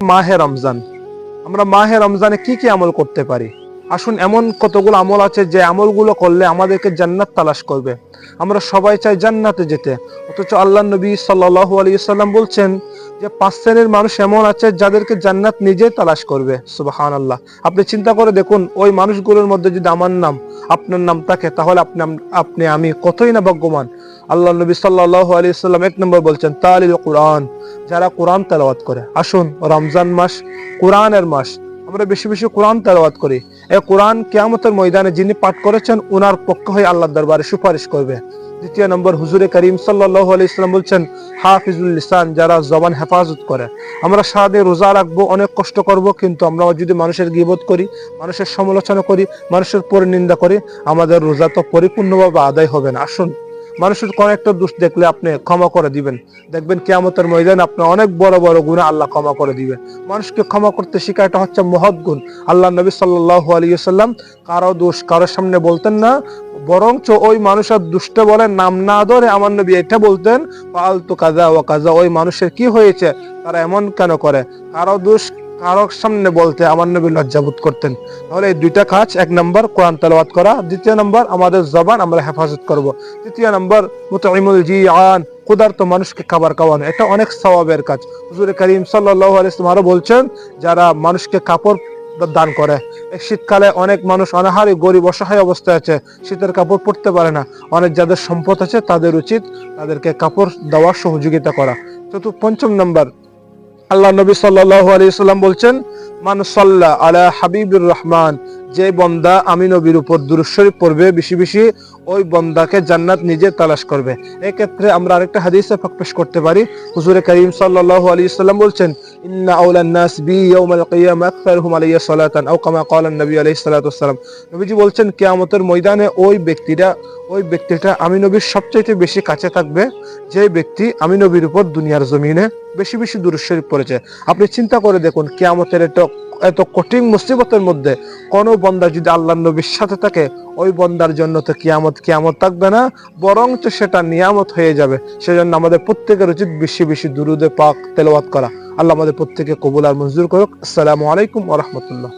মাহে রমজান, আমরা মাহে রমজানে কি কি আমল করতে পারি? আসুন, এমন কতগুলো আমল আছে যে আমলগুলো করলে আমাদেরকে জান্নাত তালাশ করবে। আমরা সবাই চাই জান্নাতে যেতে, অথচ আল্লাহ নবী সাল্লাল্লাহু আলাইহি সাল্লাম বলছেন যে 5 শ্রেণীর মানুষ এমন আছে যাদেরকে জান্নাত নিজে তালাশ করবে। সুবহানাল্লাহ। আপনি চিন্তা করে দেখুন, ওই মানুষগুলোর মধ্যে যদি আমার নাম, আপনার নাম থাকে, তাহলে আপনি আমি কতই না ভাগ্যবান। আল্লাহ নবী সাল্লাল্লাহু আলাইহি সাল্লাম 1 নম্বর বলছেন তালিল কোরআন, যারা কোরআন তেলাওয়াত করে। আসুন, রমজান মাস কোরআনের মাস, আমরা বেশি বেশি কোরআন তেলাওয়াত করি। এই কোরআন কিয়ামতের ময়দানে যিনি পাঠ করেছেন উনার পক্ষ হয়ে আল্লাহর দরবারে সুপারিশ করবে। 2 নম্বর, হুজুরে করিম সাল্লাল্লাহু আলাইহি সাল্লাম বলছেন হাফিজুল লিসান, যারা জবান হেফাজত করে। আমরা সারাদিন রোজা রাখবো, অনেক কষ্ট করব, কিন্তু আমরা যদি মানুষের গীবত করি, মানুষের সমালোচনা করি, মানুষের পরনিন্দা করি, আমাদের রোজা তো পরিপূর্ণভাবে আদায় হবে না। আসুন, মানুষের কোন একটা দোষ দেখলে আপনি ক্ষমা করে দিবেন, দেখবেন কিয়ামতের ময়দানে আপনার অনেক বড় বড় গুনাহ আল্লাহ ক্ষমা করে দিবে। মানুষকে ক্ষমা করতে শেখা, এটা হচ্ছে মহৎ গুণ। আল্লাহ নবী সাল্লাল্লাহু আলাইহি সাল্লাম কারো দোষ কারোর সামনে বলতেন না, বরঞ্চ ওই মানুষের দুষ্ট বলে নাম না ধরে আমার নবী এটা বলতেন, ফালতু কাজা ওয়া কাজা, ওই মানুষের কি হয়েছে, তারা এমন কেন করে, কারো দোষ কারোর সামনে বলতে আমার নবী লজ্জাবোধ করতেন। তাহলে এই 2টা কাজ, 1 নম্বর কোরআন তেলাওয়াত করা, 2 নম্বর আমাদের জবান আমরা হেফাজত করব, 3 নম্বর মুতঈমুল জিআন, ক্ষুধার্ত মানুষকে খাবার খাওয়ানো, এটা অনেক সওয়াবের কাজ। হুজুর করিম সাল্লাল্লাহু আলাইহি ওয়াসাল্লাম আরো বলছেন, যারা মানুষকে কাপড় দান করে। এই শীতকালে অনেক মানুষ অনাহারে গরিব অসহায় অবস্থায় আছে, শীতের কাপড় পরতে পারে না। অনেক যাদের সম্পদ আছে তাদের উচিত তাদেরকে কাপড় দেওয়ার সহযোগিতা করা। 5 নম্বর, আল্লাহ নবী সাল্লাল্লাহু আলাইহি সাল্লাম বলছেন মান সাল্লা আলা হাবিবুর রহমান, যে বান্দা আমি নবীর উপর দুরূদ শরীফ পড়বে বেশি বেশি, ওই বান্দাকে জান্নাত নিজে তালাশ করবে। এই ক্ষেত্রে আমরা আরেকটা হাদিসে পেশ করতে পারি। হুজুর করিম সাল্লাল্লাহু আলাইহি সাল্লাম বলছেন ইন্না আওলান নাস বি ইয়াউমাল কিয়ামা আকসারুহুম আলাইয়া সালাতান আও কামা ক্বালা নবী আলাইহিস সালাতু ওয়াস সালাম। নবীজি বলছেন কিয়ামতের ময়দানে ওই ব্যক্তিটা আমি নবীর সবচেয়ে বেশি কাছে থাকবে, যে ব্যক্তি আমি নবীর উপর দুনিয়ার জমিনে বেশি বেশি দুরূদ শরীফ পড়েছে। আপনি চিন্তা করে দেখুন, কিয়ামতের এত কঠিন মুসিবতের মধ্যে কোন বান্দা যদি আল্লাহর নবীর সাথে থাকে, ওই বান্দার জন্য তো কিয়ামত থাকবে না, বরঞ্চ সেটা নিয়ামত হয়ে যাবে। সেজন্য আমাদের প্রত্যেকের উচিত বেশি বেশি দুরূদে পাক তেলাওয়াত করা। আল্লাহ আমাদের প্রত্যেকে কবুল আর মঞ্জুর করুক। আসসালামু আলাইকুম ওয়া রাহমাতুল্লাহ।